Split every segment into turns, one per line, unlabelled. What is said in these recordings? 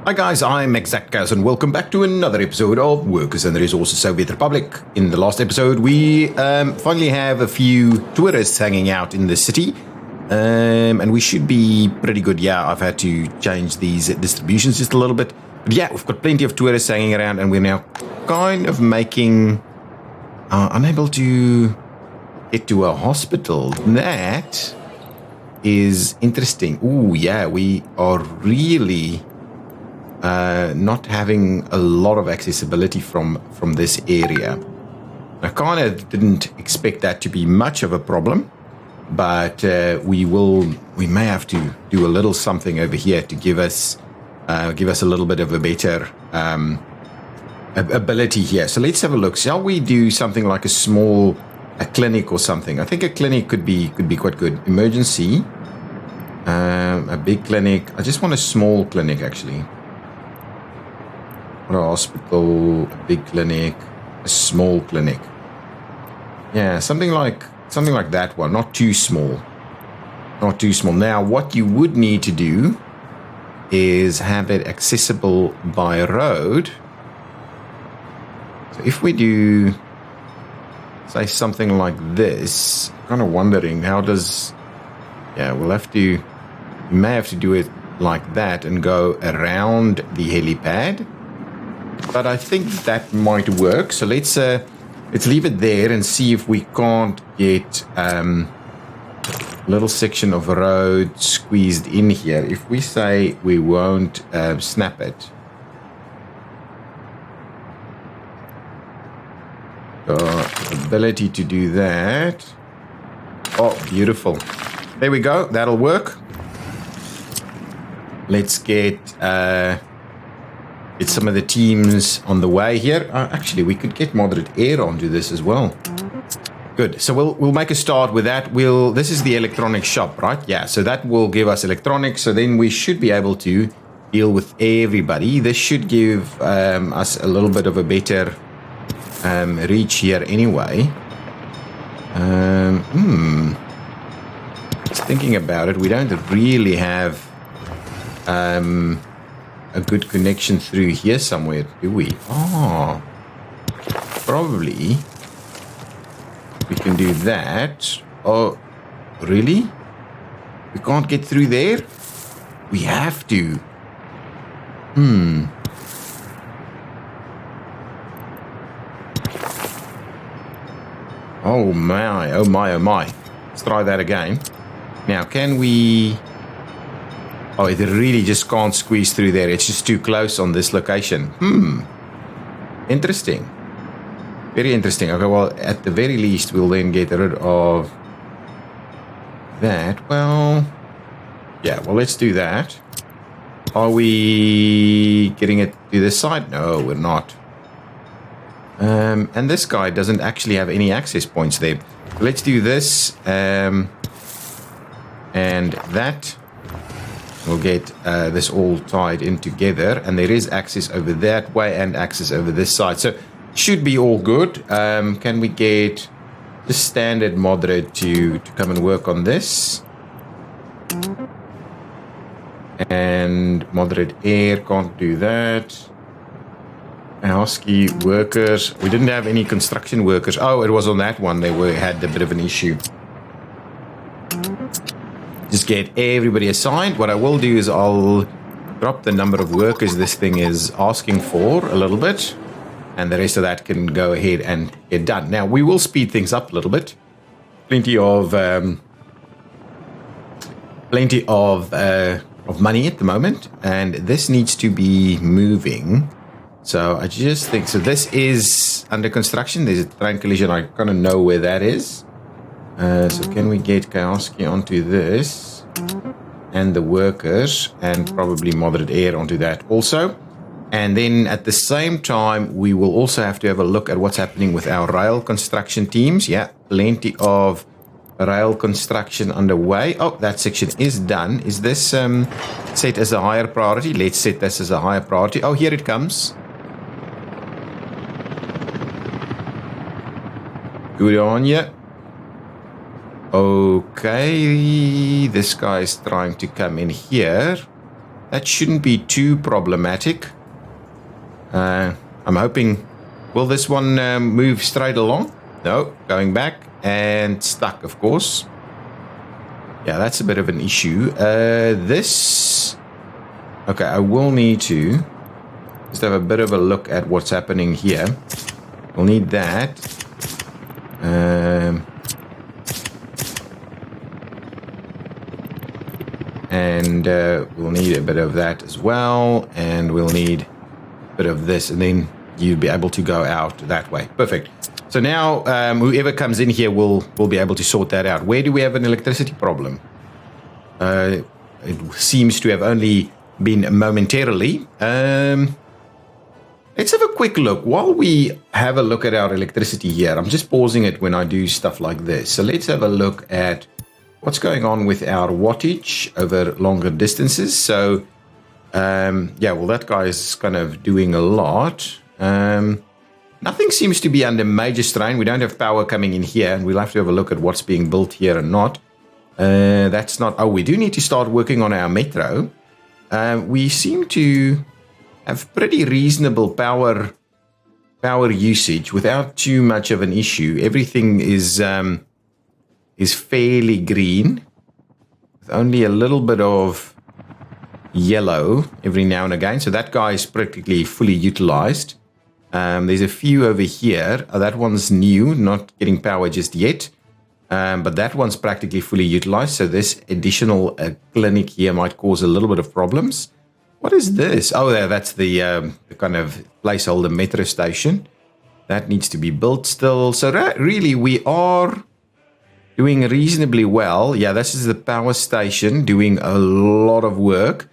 Hi guys, I'm ExactChaos and welcome back to another episode of Workers and the Resources Soviet Republic. In the last episode, we finally have a few tourists hanging out in the city. And we should be pretty good. Yeah, I've had to change these distributions just a little bit. But yeah, we've got plenty of tourists hanging around and we're now kind of making... unable to get to a hospital. That is interesting. Ooh, yeah, we are really... not having a lot of accessibility from this area. I kind of didn't expect that to be much of a problem, but we may have to do a little something over here to give us a little bit of a better ability here. So let's have a look. Shall we do something like a clinic or something? I think a clinic could be quite good. Emergency, a big clinic. I just want a small clinic actually. A hospital, a big clinic, a small clinic. Yeah, something like that one. Not too small. Not too small. Now, what you would need to do is have it accessible by road. So if we do, say, something like this, I'm kind of wondering how does... Yeah, we may have to do it like that and go around the helipad. But I think that might work. So let's leave it there and see if we can't get a little section of road squeezed in here. If we say we won't snap it. Ability to do that. Oh, beautiful. There we go. That'll work. Let's get... It's some of the teams on the way here. Actually, we could get moderate air onto this as well. Good. So we'll make a start with that. This is the electronic shop, right? Yeah. So that will give us electronics. So then we should be able to deal with everybody. This should give us a little bit of a better reach here anyway. Just thinking about it, we don't really have a good connection through here somewhere, do we? Oh, probably we can do that. Oh, really? We can't get through there? We have to. Oh my, oh my, oh my. Let's try that again. Now, can we... Oh, it really just can't squeeze through there. It's just too close on this location. Interesting. Very interesting. Okay, well, at the very least, we'll then get rid of that. Well, yeah, well, let's do that. Are we getting it to this side? No, we're not. And this guy doesn't actually have any access points there. So let's do this. And that... We'll get this all tied in together, and there is access over that way and access over this side. So should be all good. Can we get the standard moderate to come and work on this? And moderate air can't do that. ASCII workers. We didn't have any construction workers. Oh, it was on that one. They had a bit of an issue. Just get everybody assigned. What I will do is I'll drop the number of workers this thing is asking for a little bit, and the rest of that can go ahead and get done. Now, we will speed things up a little bit. Plenty of money at the moment, and this needs to be moving. So I just think... So this is under construction. There's a train collision. I kind of know where that is. So can we get ASCII onto this and the workers and probably moderate air onto that also. And then at the same time, we will also have to have a look at what's happening with our rail construction teams. Yeah, plenty of rail construction underway. Oh, that section is done. Is this set as a higher priority? Let's set this as a higher priority. Oh, here it comes. Good on you. Okay, this guy is trying to come in here. that shouldn't be too problematic. I'm hoping, will this one move straight along? No, going back and stuck, of course. Yeah, that's a bit of an issue. Okay, I will need to just have a bit of a look at what's happening here. We'll need that. And we'll need a bit of that as well. And we'll need a bit of this. And then you'll be able to go out that way. Perfect. So now whoever comes in here will be able to sort that out. Where do we have an electricity problem? It seems to have only been momentarily. Let's have a quick look. While we have a look at our electricity here, I'm just pausing it when I do stuff like this. So let's have a look at what's going on with our wattage over longer distances. So, yeah, well, that guy is kind of doing a lot. Nothing seems to be under major strain. We don't have power coming in here, and we'll have to have a look at what's being built here and not. That's not... Oh, we do need to start working on our metro. We seem to have pretty reasonable power usage without too much of an issue. Everything is fairly green, with only a little bit of yellow every now and again. So that guy is practically fully utilized. There's a few over here. Oh, that one's new, not getting power just yet. But that one's practically fully utilized. So this additional clinic here might cause a little bit of problems. What is this? Oh, that's the kind of placeholder metro station. That needs to be built still. So really, we are doing reasonably well. Yeah, this is the power station doing a lot of work.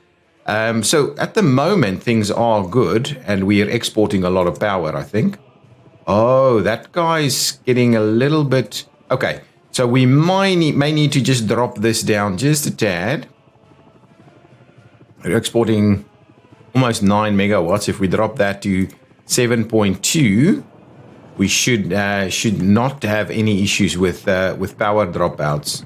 So at the moment, things are good, and we are exporting a lot of power, I think. Oh, that guy's getting a little bit... Okay, so we may need to just drop this down just a tad. We're exporting almost 9 megawatts. If we drop that to 7.2, we should not have any issues with power dropouts.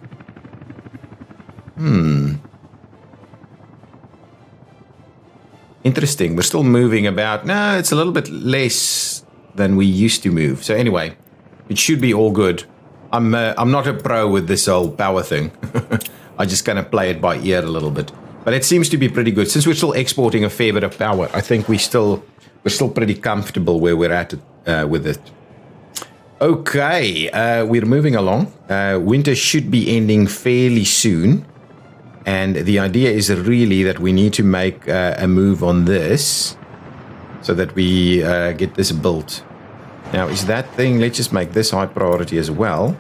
Interesting. We're still moving about. No, it's a little bit less than we used to move. So anyway, it should be all good. I'm not a pro with this whole power thing. I just kind of play it by ear a little bit. But it seems to be pretty good. Since we're still exporting a fair bit of power, I think we're still pretty comfortable where we're at with it. Okay, we're moving along. Winter should be ending fairly soon. And the idea is really that we need to make a move on this so that we get this built. Now, is that thing... Let's just make this high priority as well.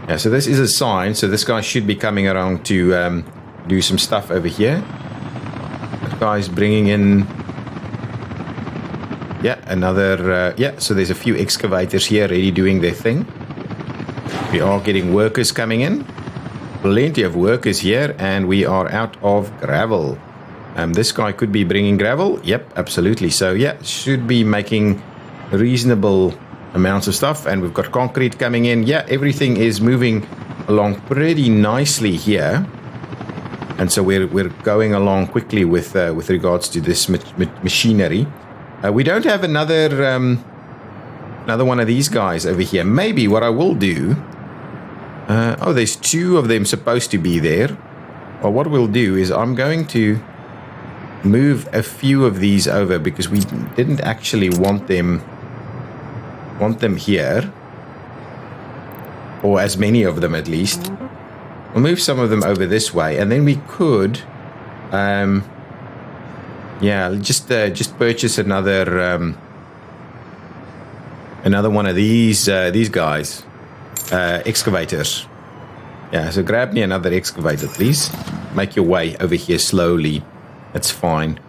Yeah, so this is a sign. So this guy should be coming around to do some stuff over here. That guy's bringing in... Yeah, another... yeah, so there's a few excavators here already doing their thing. We are getting workers coming in. Plenty of workers here, and we are out of gravel. This guy could be bringing gravel. Yep, absolutely. So, yeah, should be making reasonable amounts of stuff. And we've got concrete coming in. Yeah, everything is moving along pretty nicely here. And so we're going along quickly with regards to this machinery. We don't have another one of these guys over here. Maybe what I will do... oh, there's two of them supposed to be there. Well, what we'll do is I'm going to move a few of these over because we didn't actually want them here, or as many of them at least. We'll move some of them over this way, and then we could yeah, just purchase another one of these guys, excavators. Yeah, so grab me another excavator, please. Make your way over here slowly. That's fine.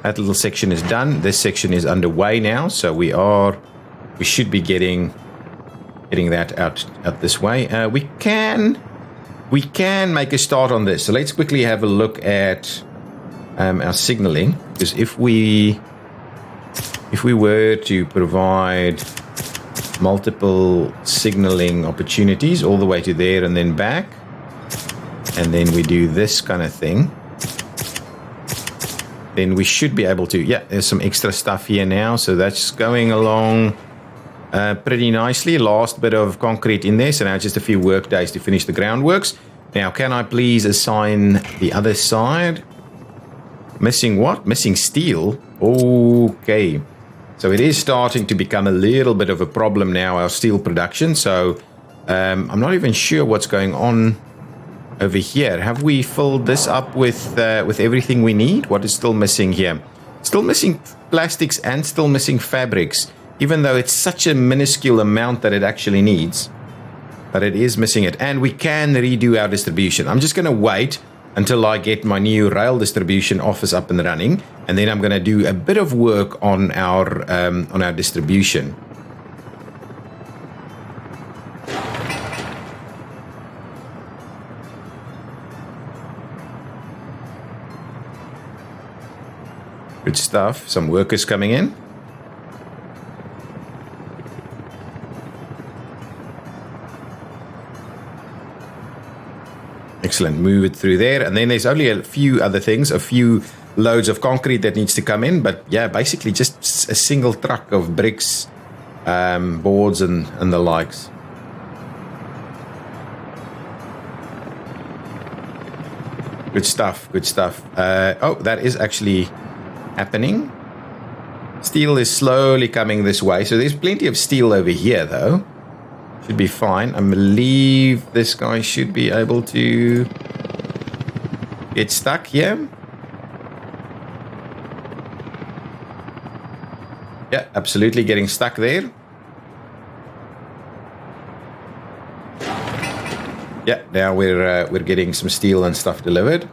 That little section is done. This section is underway now, so we should be getting that out this way. We can make a start on this. So let's quickly have a look at our signaling, because if we were to provide multiple signaling opportunities all the way to there and then back, and then we do this kind of thing, then we should be able to, yeah, there's some extra stuff here now, so that's going along pretty nicely. Last bit of concrete in there, so now just a few work days to finish the groundworks. Now, can I please assign the other side? Missing what? Missing steel? Okay. So it is starting to become a little bit of a problem now, our steel production. So I'm not even sure what's going on over here. Have we filled this up with everything we need? What is still missing here? Still missing plastics and still missing fabrics, even though it's such a minuscule amount that it actually needs. But it is missing it. And we can redo our distribution. I'm just going to wait until I get my new rail distribution office up and running, and then I'm going to do a bit of work on our distribution. Good stuff. Some workers coming in. Excellent. Move it through there. And then there's only a few other things, a few loads of concrete that needs to come in. But yeah, basically just a single truck of bricks, boards and the likes. Good stuff. Good stuff. Oh, that is actually happening. Steel is slowly coming this way. So there's plenty of steel over here, though. Should be fine. I believe this guy should be able to get stuck here. Yeah, absolutely getting stuck there. Yeah, now we're getting some steel and stuff delivered.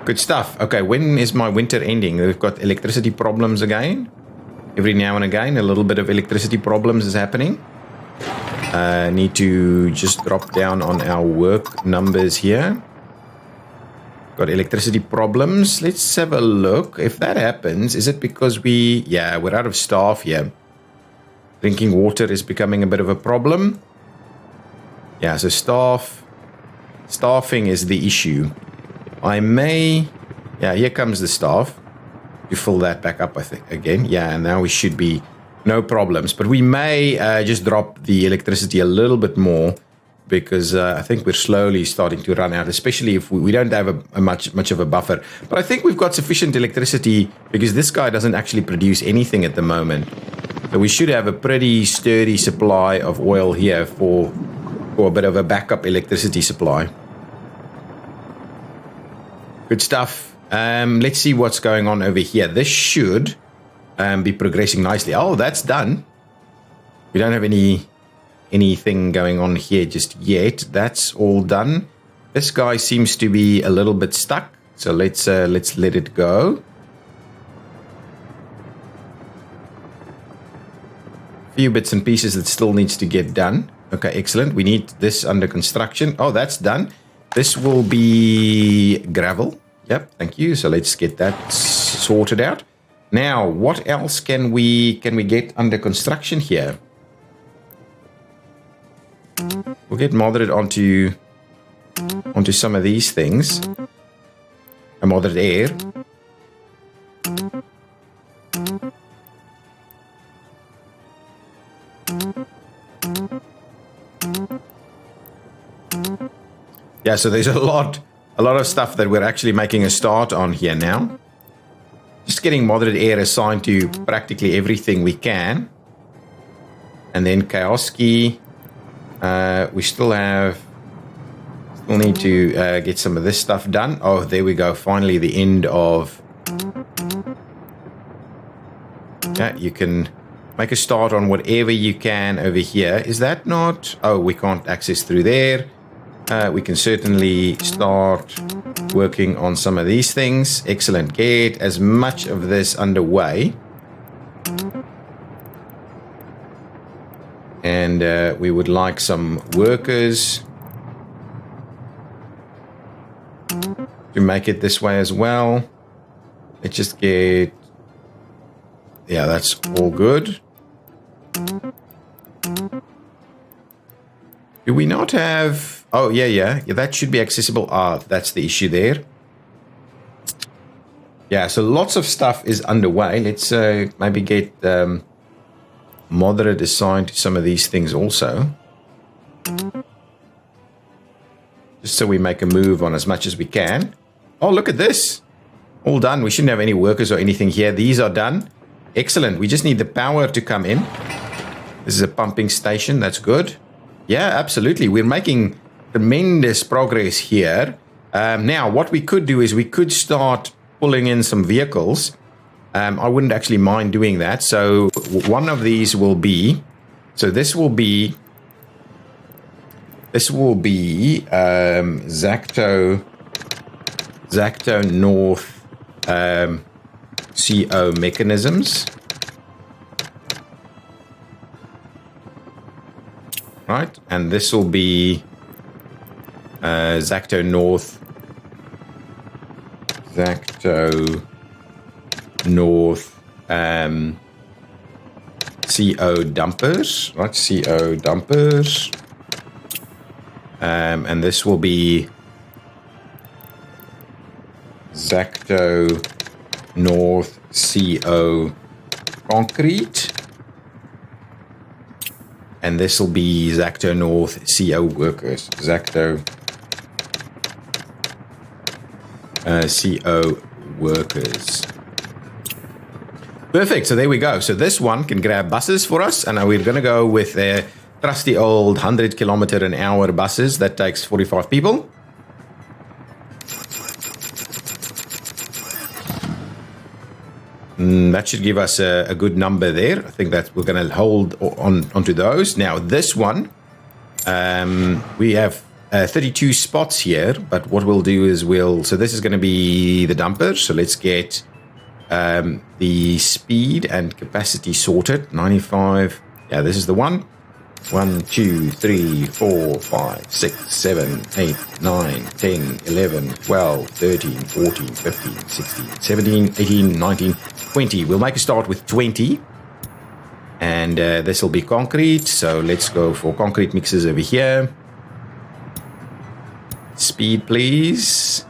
Good stuff. Okay, when is my winter ending? We've got electricity problems again. Every now and again, a little bit of electricity problems is happening. Need to just drop down on our work numbers here. Got electricity problems. Let's have a look. If that happens, is it because we're out of staff here? Drinking water is becoming a bit of a problem. Yeah, so staffing is the issue. Here comes the staff. You fill that back up, I think, again. Yeah, and now we should be no problems. But we may just drop the electricity a little bit more because I think we're slowly starting to run out, especially if we don't have a much of a buffer. But I think we've got sufficient electricity because this guy doesn't actually produce anything at the moment. So we should have a pretty sturdy supply of oil here for a bit of a backup electricity supply. Good stuff. Let's see what's going on over here. This should be progressing nicely. Oh, that's done. We don't have anything going on here just yet. That's all done. This guy seems to be a little bit stuck, so let's let it go. Few bits and pieces that still needs to get done. Okay, excellent. We need this under construction. Oh, that's done. This will be gravel. Yep, thank you. So let's get that sorted out. Now, what else can we get under construction here? We'll get modded onto some of these things. A modded air. Yeah, so there's a lot of stuff that we're actually making a start on here now. Just getting modded air assigned to practically everything we can. And then chaos key. We still need to get some of this stuff done. Oh, there we go. Finally, the end of... Yeah, you can make a start on whatever you can over here. Is that not... Oh, we can't access through there. We can certainly start working on some of these things. Excellent. Get as much of this underway. And we would like some workers to make it this way as well. Let's just get... Yeah, that's all good. Do we not have... Oh, yeah, that should be accessible. That's the issue there. Yeah, so lots of stuff is underway. Let's maybe get moderate assigned to some of these things also. Just so we make a move on as much as we can. Oh, look at this. All done. We shouldn't have any workers or anything here. These are done. Excellent. We just need the power to come in. This is a pumping station. That's good. Yeah, absolutely. We're making tremendous progress here. Now, what we could do is we could start pulling in some vehicles. I wouldn't actually mind doing that. So one of these will be... So this will be Zacto North CO mechanisms. Right, and this will be Zacto North CO dumpers, right? CO dumpers, and this will be Zacto North CO concrete. And this will be Zacto North CO workers. Zacto CO workers. Perfect. So there we go. So this one can grab buses for us. And we're going to go with their trusty old 100km/h buses. That takes 45 people. That should give us a good number there. I think that we're going to hold onto those. Now, this one, we have 32 spots here, but what we'll do is so this is going to be the dumper. So let's get the speed and capacity sorted. 95. Yeah, this is the one. 1, 2, 3, 4, 5, 6, 7, 8, 9, 10, 11, 12, 13, 14, 15, 16, 17, 18, 19, 20. We'll make a start with 20. And this will be concrete. So let's go for concrete mixers over here. Speed, please.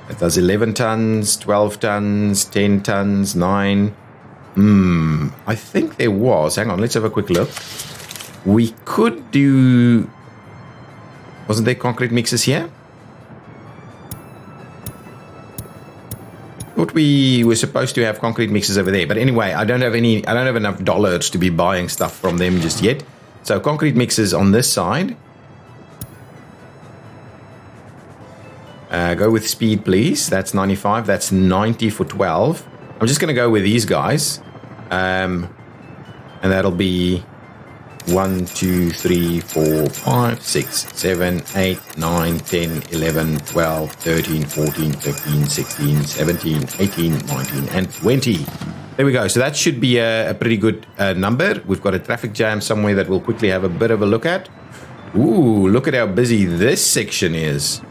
That does 11 tons, 12 tons, 10 tons, 9. I think there was. Hang on, let's have a quick look. We could do... Wasn't there concrete mixers here? Thought we were supposed to have concrete mixers over there. But anyway, I don't have enough dollars to be buying stuff from them just yet. So concrete mixers on this side. Go with speed, please. That's 95. That's 90 for 12. I'm just going to go with these guys. And that'll be 1, 2, 3, 4, 5, 6, 7, 8, 9, 10, 11, 12, 13, 14, 15, 16, 17, 18, 19, and 20. There we go. So that should be a pretty good number. We've got a traffic jam somewhere that we'll quickly have a bit of a look at. Ooh, look at how busy this section is.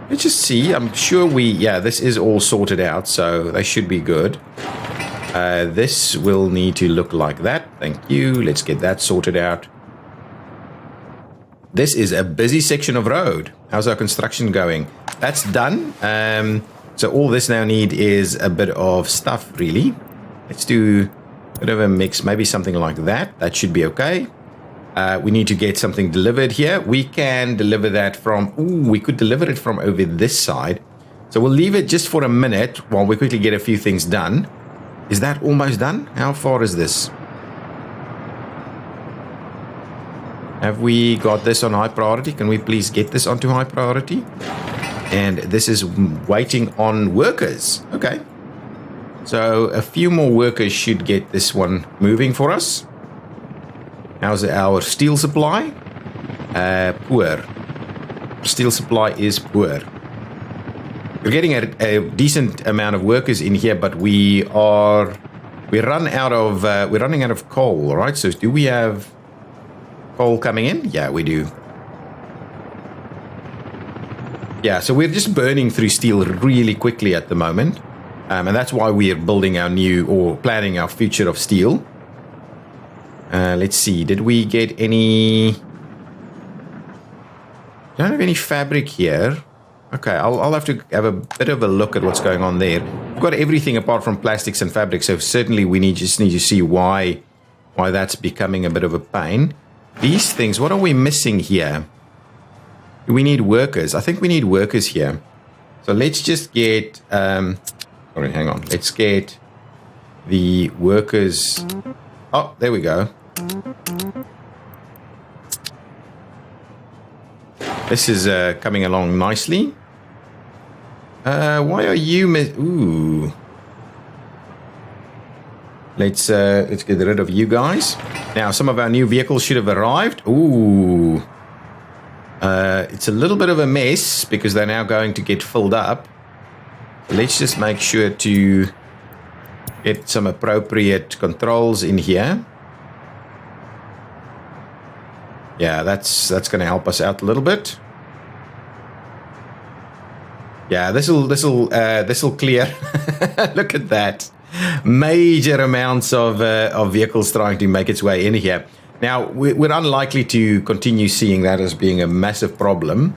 Let's just see. I'm sure this is all sorted out, so they should be good. This will need to look like that. Thank you. Let's get that sorted out. This is a busy section of road. How's our construction going? That's done. So all this now need is a bit of stuff, really. Let's do a bit of a mix, maybe something like that. That should be okay. We need to get something delivered here. We can deliver that from... we could deliver it from over this side. So we'll leave it just for a minute while we quickly get a few things done. Is that almost done? How far is this? Have we got this on high priority? Can we please get this onto high priority? And this is waiting on workers. Okay. So a few more workers should get this one moving for us. How's our steel supply? Poor. Steel supply is poor. We're getting a decent amount of workers in here, but we're running out of coal. All right. So do we have coal coming in? Yeah, we do. Yeah. So we're just burning through steel really quickly at the moment, and that's why we are building our new or planning our future of steel. Let's see. Did we get any... Don't have any fabric here. Okay, I'll have to have a bit of a look at what's going on there. We've got everything apart from plastics and fabric, so certainly we just need to see why that's becoming a bit of a pain. These things, what are we missing here? We need workers. I think we need workers here. So let's just get... sorry, hang on. Let's get the workers... Oh, there we go. This is coming along nicely. Why are you... Ooh. Let's get rid of you guys. Now, some of our new vehicles should have arrived. Ooh. It's a little bit of a mess because they're now going to get filled up. Let's just make sure to get some appropriate controls in here. Yeah, that's going to help us out a little bit. Yeah, this'll clear. Look at that. Major amounts of vehicles trying to make its way in here. Now, we're unlikely to continue seeing that as being a massive problem.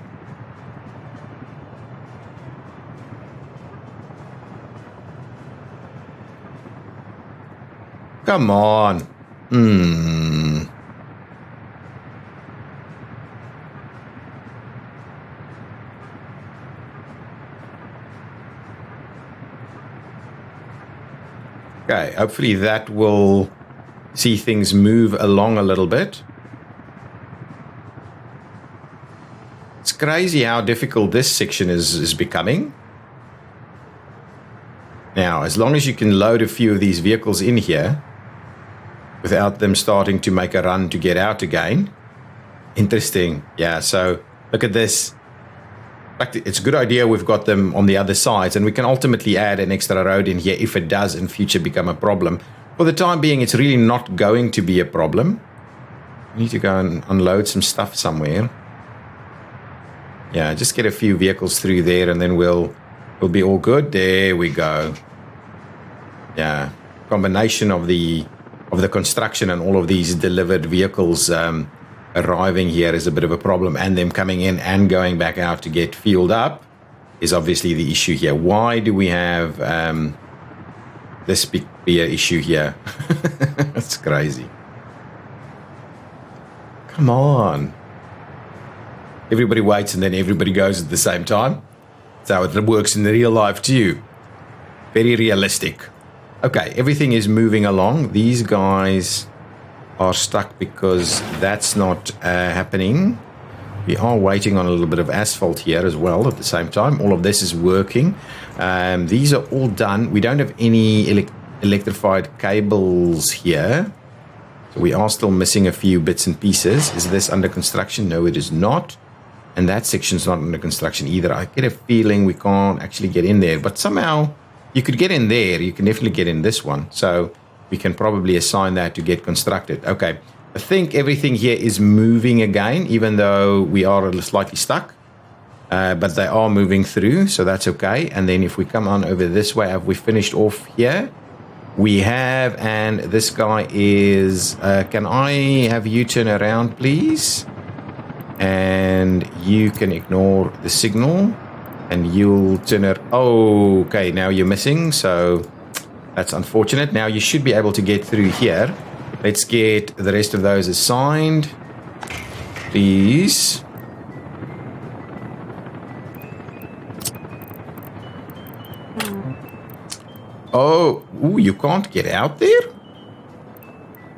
Come on. Okay, hopefully that will see things move along a little bit. It's crazy how difficult this section is becoming. Now, as long as you can load a few of these vehicles in here without them starting to make a run to get out again. Interesting. Yeah, so look at this. In fact, it's a good idea we've got them on the other sides, and we can ultimately add an extra road in here if it does in future become a problem. For the time being, it's really not going to be a problem. We need to go and unload some stuff somewhere. Yeah, just get a few vehicles through there and then we'll be all good. There we go. Yeah, combination of the construction and all of these delivered vehicles arriving here is a bit of a problem, and them coming in and going back out to get fueled up is obviously the issue here. Why do we have this be an issue here? That's crazy. Come on. Everybody waits and then everybody goes at the same time. That's how it works in the real life too. Very realistic. Okay, everything is moving along. These guys are stuck because that's not happening. We are waiting on a little bit of asphalt here as well at the same time. All of this is working. These are all done. We don't have any electrified cables here. So we are still missing a few bits and pieces. Is this under construction? No, it is not. And that section's not under construction either. I get a feeling we can't actually get in there. But somehow you could get in there. You can definitely get in this one. So we can probably assign that to get constructed. Okay, I think everything here is moving again, even though we are a little slightly stuck. But they are moving through, so that's okay. And then if we come on over this way, have we finished off here? We have, and this guy is... can I have you turn around, please? And you can ignore the signal. And you'll turn it... Oh, okay, now you're missing, so... That's unfortunate. Now you should be able to get through here. Let's get the rest of those assigned. Please. Oh, ooh, you can't get out there?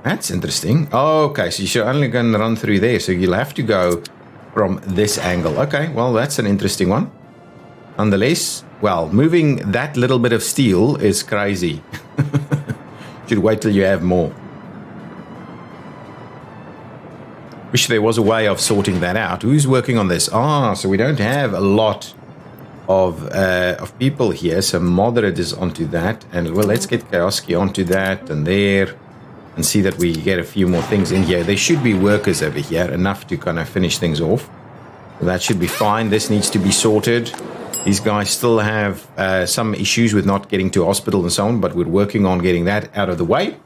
That's interesting. Oh, okay, so you're only going to run through there. So you'll have to go from this angle. Okay, well, that's an interesting one. Nonetheless, well, moving that little bit of steel is crazy. Should wait till you have more. Wish there was a way of sorting that out. Who's working on this? Ah, so we don't have a lot of people here. So Moderate is onto that. And, well, let's get Kioski onto that and there. And see that we get a few more things in here. There should be workers over here. Enough to kind of finish things off. So that should be fine. This needs to be sorted. These guys still have some issues with not getting to hospital and so on, but we're working on getting that out of the way.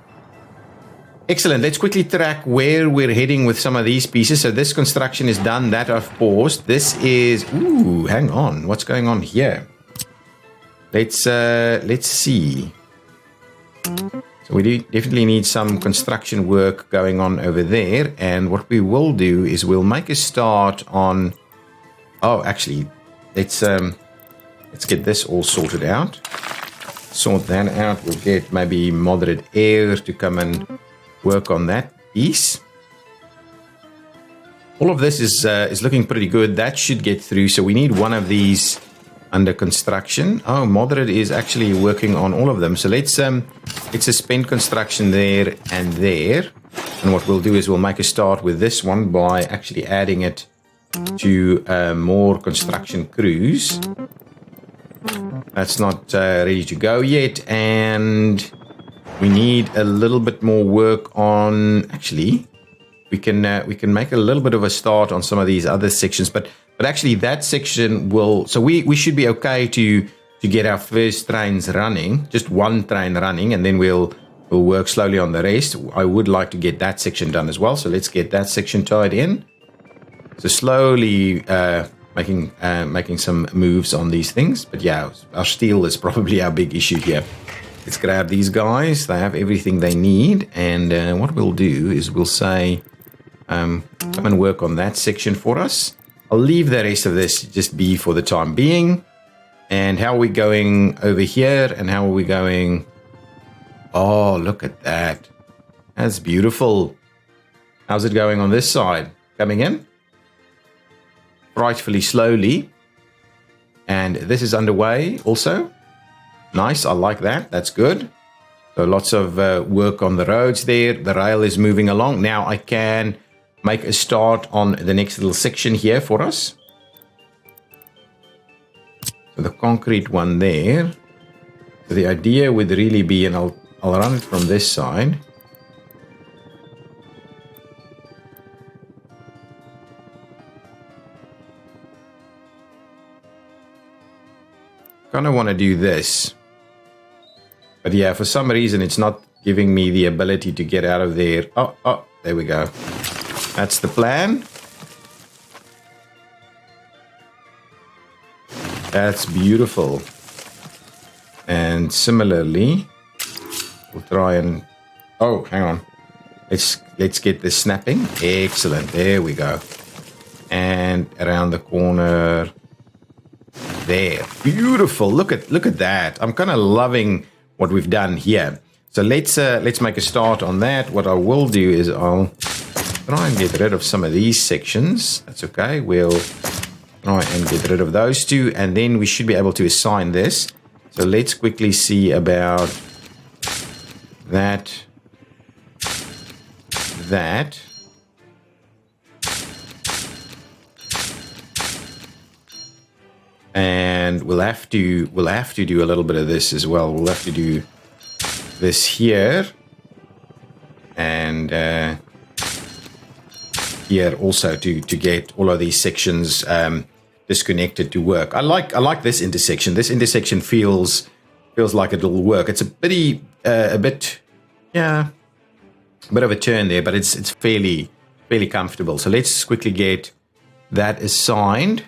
Excellent. Let's quickly track where we're heading with some of these pieces. So this construction is done. That I've paused. This is... Ooh, hang on. What's going on here? Let's see. So we do definitely need some construction work going on over there. And what we will do is we'll make a start on... Oh, actually, let's get this all sorted out. Sort that out. We'll get maybe moderate air to come and work on that piece. All of this is looking pretty good. That should get through. So we need one of these under construction. Oh, moderate is actually working on all of them. So let's suspend construction there and there. And what we'll do is we'll make a start with this one by actually adding it to more construction crews. That's not ready to go yet, and we need a little bit more work on. Actually, we can make a little bit of a start on some of these other sections, but actually that section will. So we should be okay to get our first trains running, just one train running, and then we'll work slowly on the rest. I would like to get that section done as well, so let's get that section tied in. So slowly making some moves on these things, but yeah, our steel is probably our big issue here. Let's grab these guys. They have everything they need, and what we'll do is we'll say, come and work on that section for us. I'll leave the rest of this just be for the time being. And how are we going over here? And how are we going? Oh, look at that. That's beautiful. How's it going on this side? Coming in? Rightfully slowly. And this is underway also. Nice, I like that. That's good. So lots of work on the roads there. The rail is moving along. Now I can make a start on the next little section here for us. So the concrete one there. So the idea would really be, and I'll run it from this side. Kind of want to do this. But yeah, for some reason it's not giving me the ability to get out of there. Oh, there we go. That's the plan. That's beautiful. And similarly, we'll try and... Oh, hang on. Let's get this snapping. Excellent. There we go. And around the corner... There, beautiful. Look at that. I'm kind of loving what we've done here. So let's make a start on that. What I will do is I'll try and get rid of some of these sections. That's okay. We'll try and get rid of those two, and then we should be able to assign this. So let's quickly see about that. And we'll have to do a little bit of this as well. We'll have to do this here and here also to get all of these sections disconnected to work. I like this intersection. This intersection feels like it'll work. It's a bit of a turn there, but it's fairly comfortable. So let's quickly get that assigned.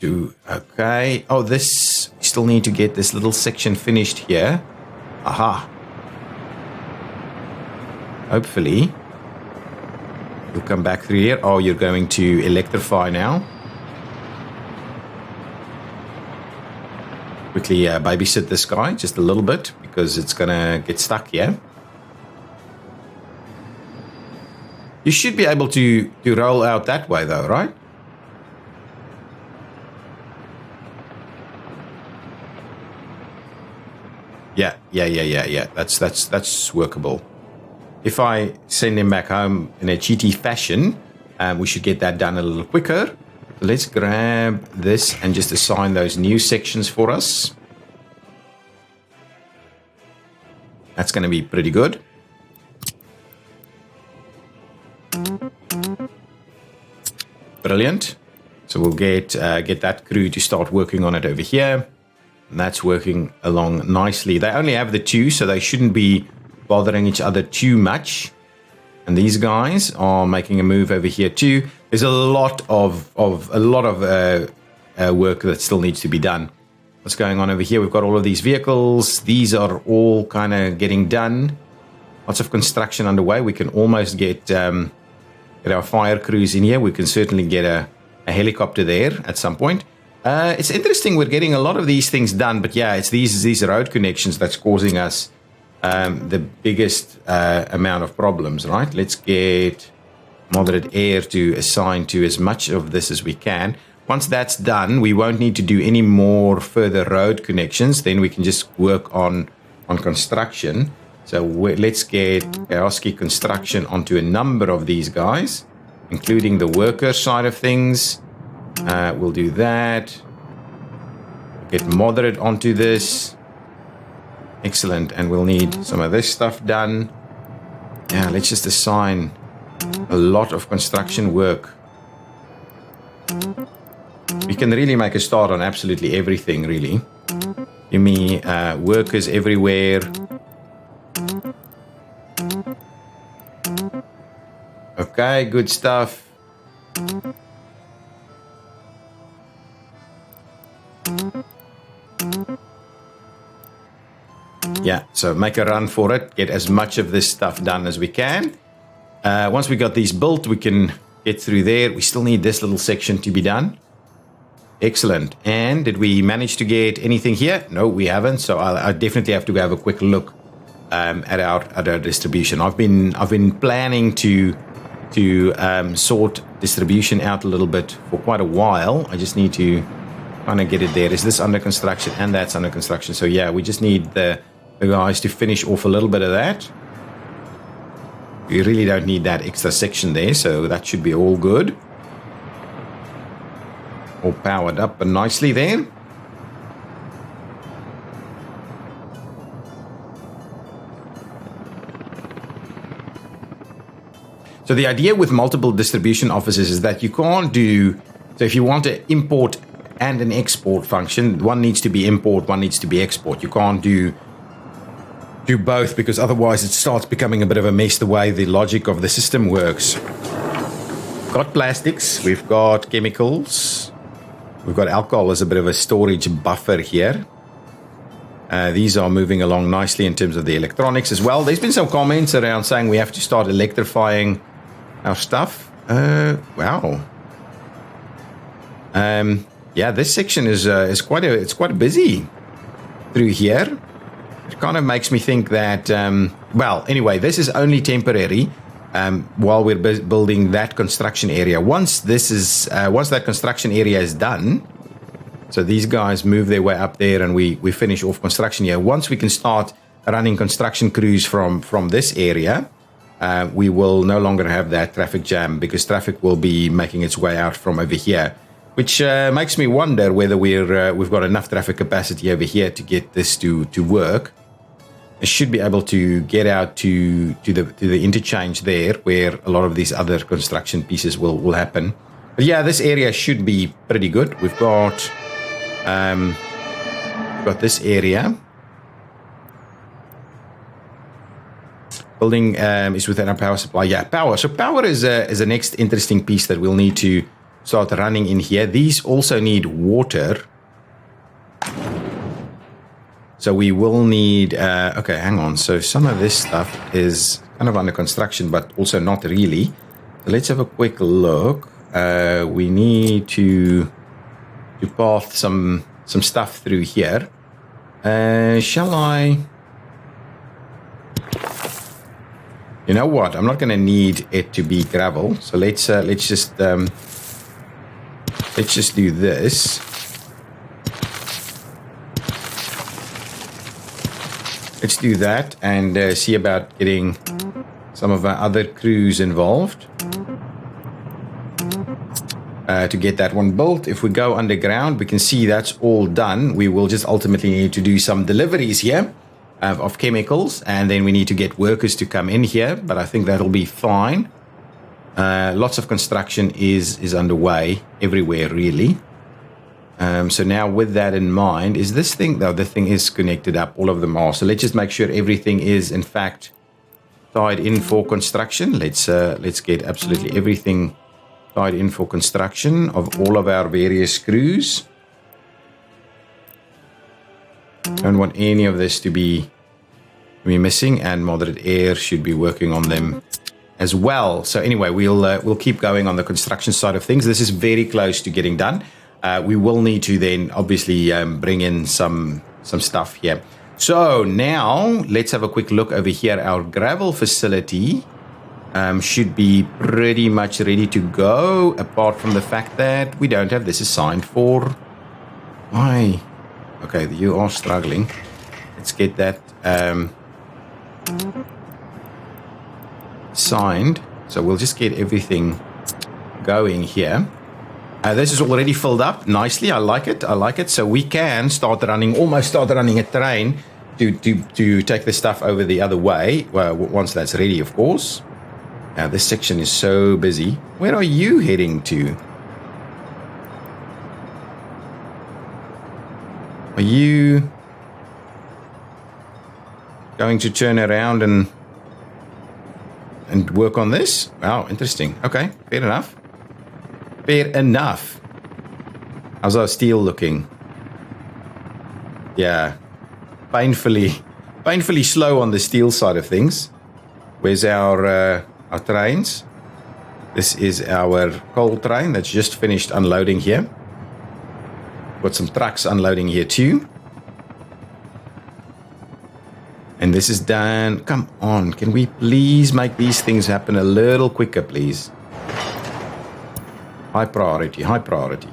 Okay. Oh, we still need to get this little section finished here. Aha. Hopefully you'll come back through here. Oh, you're going to electrify now. Quickly babysit this guy just a little bit because it's gonna get stuck here. You should be able to roll out that way though, right? Yeah. That's workable. If I send him back home in a cheaty fashion, we should get that done a little quicker. Let's grab this and just assign those new sections for us. That's going to be pretty good. Brilliant. So we'll get that crew to start working on it over here. And that's working along nicely. They only have the two, so they shouldn't be bothering each other too much. And these guys are making a move over here too. There's a lot of work that still needs to be done. What's going on over here? We've got all of these vehicles. These are all kind of getting done. Lots of construction underway. We can almost get our fire crews in here. We can certainly get a helicopter there at some point. It's interesting. We're getting a lot of these things done, but yeah, it's these road connections that's causing us the biggest amount of problems, right? Let's get moderate air to assign to as much of this as we can. Once that's done, we won't need to do any more further road connections. Then we can just work on construction. So let's get ASCII construction onto a number of these guys, including the worker side of things. We'll do that. Get moderate onto this. Excellent. And we'll need some of this stuff done. Yeah, let's just assign a lot of construction work. We can really make a start on absolutely everything, really. Give me workers everywhere. Okay, good stuff. Yeah, so make a run for it. Get as much of this stuff done as we can. Once we got these built, we can get through there. We still need this little section to be done. Excellent. And did we manage to get anything here? No, we haven't. So I definitely have to have a quick look at our distribution. I've been planning to sort distribution out a little bit for quite a while. I just need to kind of get it there. Is this under construction? And that's under construction. So yeah, we just need the guys to finish off a little bit of that. We really don't need that extra section there, so that should be all good. All powered up and nicely there. So the idea with multiple distribution offices is that you can't do, so if you want to import and an export function, one needs to be import, one needs to be export. You can't do both, because otherwise it starts becoming a bit of a mess the way the logic of the system works. We've got plastics, we've got chemicals, we've got alcohol as a bit of a storage buffer here. These are moving along nicely in terms of the electronics as well. There's been some comments around saying we have to start electrifying our stuff. Wow. Yeah, this section is quite busy through here. It kind of makes me think that, well, anyway, this is only temporary while we're building that construction area. Once that construction area is done, so these guys move their way up there and we finish off construction here. Once we can start running construction crews from this area, we will no longer have that traffic jam, because traffic will be making its way out from over here. Which makes me wonder whether we've got enough traffic capacity over here to get this to work. I should be able to get out to the interchange there, where a lot of these other construction pieces will happen. But yeah, this area should be pretty good. We've got this area. Building is within our power supply. Yeah, power. So power is the next interesting piece that we'll need to start running in here. These also need water. So we will need, okay, hang on. So some of this stuff is kind of under construction, but also not really. So let's have a quick look. We need to path some stuff through here. Shall I? You know what? I'm not going to need it to be gravel. So let's just do this. Let's do that and see about getting some of our other crews involved to get that one built. If we go underground, we can see that's all done. We will just ultimately need to do some deliveries here of chemicals, and then we need to get workers to come in here, but I think that'll be fine. Lots of construction is underway everywhere, really. So now with that in mind, is this thing, though, the thing is connected up, all of them are. So let's just make sure everything is in fact tied in for construction. Let's get absolutely everything tied in for construction of all of our various screws. Don't want any of this to be missing, and Moderate Air should be working on them as well. So anyway, we'll keep going on the construction side of things. This is very close to getting done. We will need to then obviously bring in some stuff here. So now let's have a quick look over here. Our gravel facility should be pretty much ready to go, apart from the fact that we don't have this assigned for... Why? Okay, you are struggling. Let's get that signed. So we'll just get everything going here. This is already filled up nicely. I like it. So we can almost start running a train to take the stuff over the other way. Well, once that's ready, of course. Now this section is so busy. Where are you heading to? Are you going to turn around and work on this? Wow, interesting. Okay, fair enough. Fair enough. How's our steel looking? Yeah, painfully slow on the steel side of things. Where's our trains? This is our coal train that's just finished unloading here. Got some trucks unloading here too. And this is done. Come on, can we please make these things happen a little quicker, please? High priority, high priority.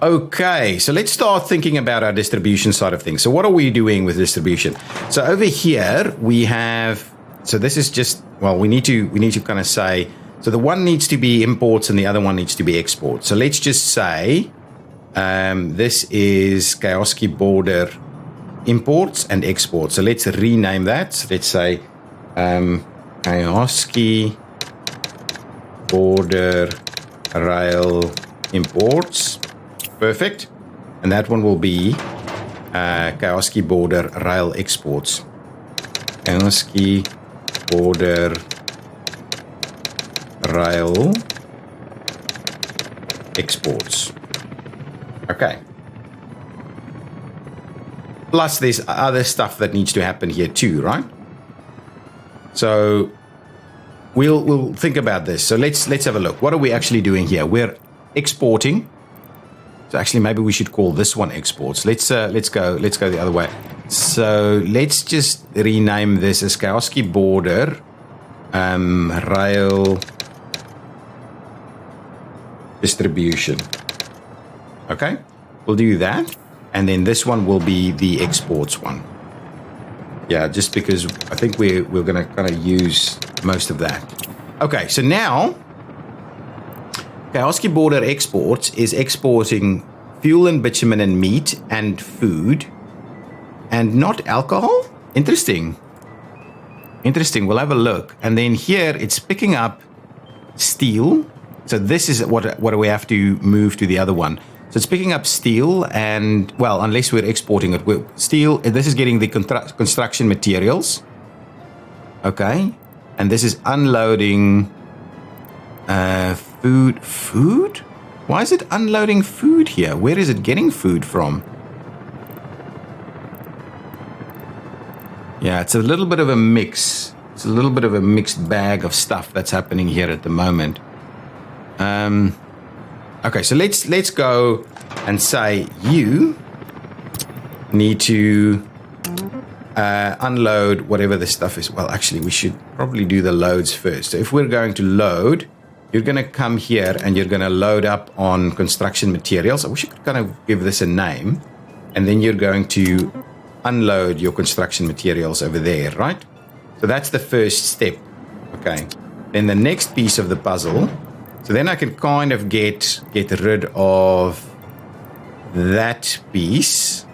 Okay, so let's start thinking about our distribution side of things. So what are we doing with distribution? So over here we have, so this is just, well, we need to kind of say, so the one needs to be imports and the other one needs to be exports. So let's just say this is Kioski border imports and exports. So let's rename that. So let's say Kioski border rail imports. Perfect. And that one will be Kioski border rail exports. Kioski border rail exports. Okay. Plus there's other stuff that needs to happen here too, right? So we'll think about this. So let's have a look. What are we actually doing here? We're exporting. So actually maybe we should call this one exports. Let's go the other way. So let's just rename this as Kioski border rail distribution. Okay, we'll do that, and then this one will be the exports one. Yeah, just because I think we're going to kind of use most of that. Okay, so now Kioski border exports is exporting fuel and bitumen and meat and food and not alcohol. Interesting. We'll have a look. And then here it's picking up steel. So this is what we have to move to the other one. So it's picking up steel and, well, unless we're exporting it, steel, this is getting the construction materials. Okay. And this is unloading food? Why is it unloading food here? Where is it getting food from? Yeah, it's a little bit of a mix. It's a little bit of a mixed bag of stuff that's happening here at the moment. Okay, so let's go and say you need to unload whatever this stuff is. Well, actually, we should probably do the loads first. So if we're going to load, you're going to come here and you're going to load up on construction materials. I wish I could kind of give this a name. And then you're going to unload your construction materials over there, right? So that's the first step. Okay. Then the next piece of the puzzle. So then I can kind of get rid of that piece.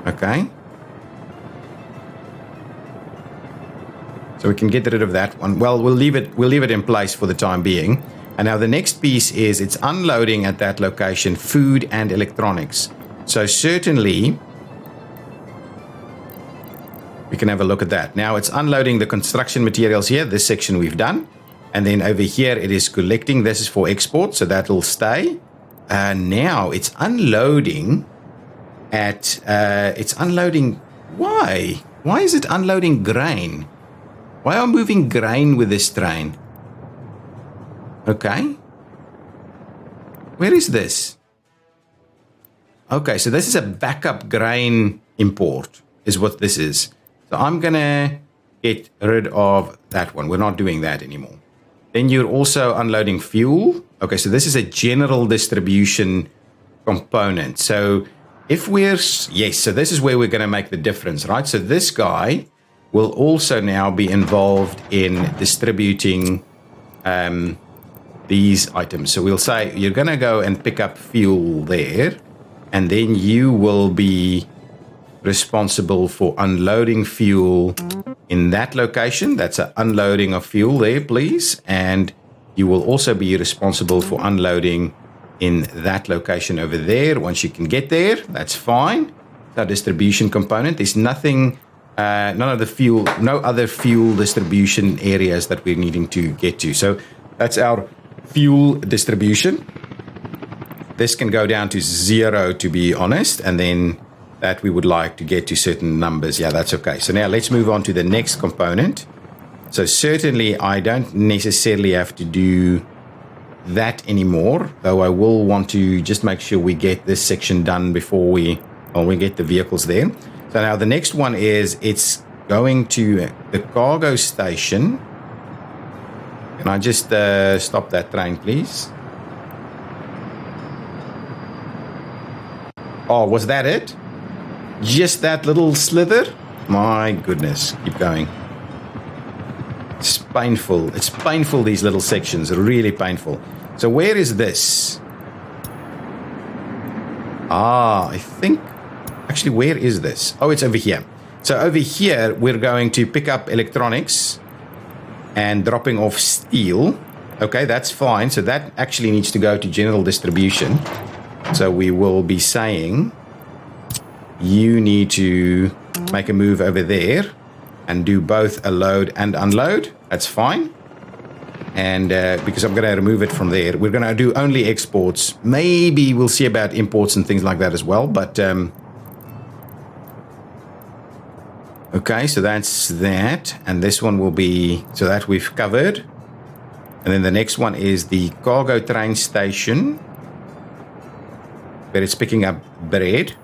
Okay. So we can get rid of that one. Well, we'll leave it in place for the time being. And now the next piece is it's unloading at that location food and electronics. So certainly we can have a look at that. Now it's unloading the construction materials here. This section we've done. And then over here it is collecting. This is for export, so that will stay. Now it's unloading at, why? Why is it unloading grain? Why am I moving grain with this train? Okay. Where is this? Okay, so this is a backup grain import, is what this is. So I'm going to get rid of that one. We're not doing that anymore. Then you're also unloading fuel. Okay, so this is a general distribution component. So if we're, yes, so this is where we're going to make the difference, right? So this guy will also now be involved in distributing these items. So we'll say you're going to go and pick up fuel there, and then you will be responsible for unloading fuel in that location. That's an unloading of fuel there, please. And you will also be responsible for unloading in that location over there. Once you can get there, that's fine. It's our distribution component. There's nothing, no other fuel distribution areas that we're needing to get to. So that's our fuel distribution. This can go down to 0, to be honest, and then that we would like to get to certain numbers. Yeah, that's okay. So now let's move on to the next component. So certainly I don't necessarily have to do that anymore, though I will want to just make sure we get this section done before we get the vehicles there. So now the next one is it's going to the cargo station. Can I just stop that train, please? Oh, was that it? Just that little slither? My goodness. Keep going. It's painful. It's painful, these little sections. Really painful. So where is this? I think... Actually, where is this? Oh, it's over here. So over here, we're going to pick up electronics and dropping off steel. Okay, that's fine. So that actually needs to go to general distribution. So we will be saying... You need to make a move over there and do both a load and unload. That's fine. And because I'm going to remove it from there, we're going to do only exports. Maybe we'll see about imports and things like that as well. But okay, so that's that. And this one will be, so that we've covered. And then the next one is the cargo train station, where it's picking up bread.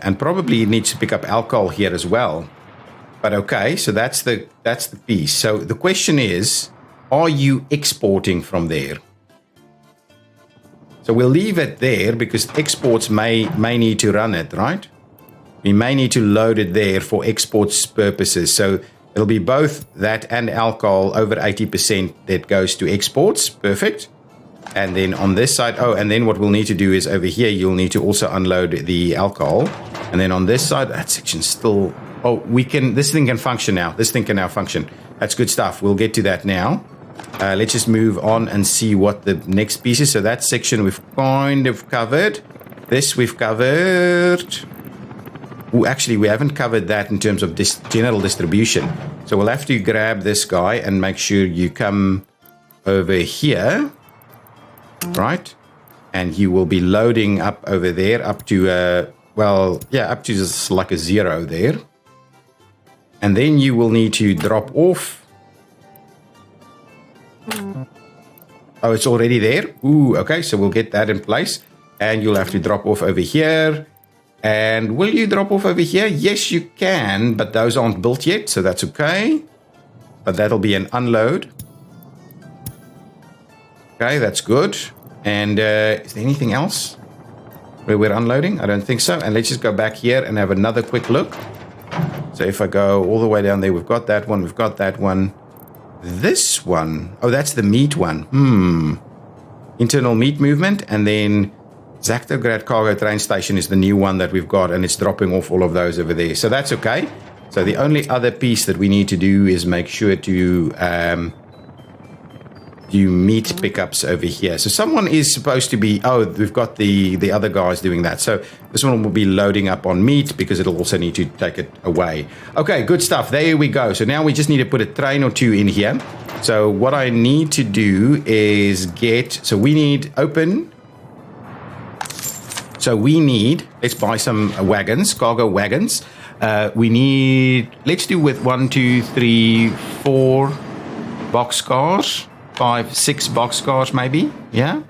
And probably needs to pick up alcohol here as well. But okay, so that's the piece. So the question is, are you exporting from there? So we'll leave it there because exports may need to run it, right? We may need to load it there for exports purposes. So it'll be both that and alcohol, over 80% that goes to exports. Perfect. And then on this side, oh, and then what we'll need to do is over here, you'll need to also unload the alcohol. And then on this side, that section's still, oh, this thing can function now. This thing can now function. That's good stuff. We'll get to that now. Let's just move on and see what the next piece is. So that section we've kind of covered. This we've covered. Oh, actually, we haven't covered that in terms of this general distribution. So we'll have to grab this guy and make sure you come over here. Right, and you will be loading up over there up to up to just like a 0 there, and then you will need to drop off. Oh, it's already there. Ooh, okay, so we'll get that in place, and you'll have to drop off over here. And will you drop off over here? Yes, you can, but those aren't built yet, so that's okay. But that'll be an unload. Okay, that's good. And is there anything else where we're unloading? I don't think so. And let's just go back here and have another quick look. So if I go all the way down there, we've got that one, we've got that one. This one, oh, that's the meat one. Internal meat movement. And then ExactChaos cargo train station is the new one that we've got, and it's dropping off all of those over there. So that's okay. So the only other piece that we need to do is make sure to... do meat pickups over here. So someone is supposed to be, oh, we've got the other guys doing that. So this one will be loading up on meat because it'll also need to take it away. Okay, good stuff. There we go. So now we just need to put a train or two in here. So what I need to do is so we need open. So we need, let's buy some wagons, cargo wagons. We need, let's do with 1, 2, 3, 4 boxcars. 5, 6 boxcars maybe, yeah.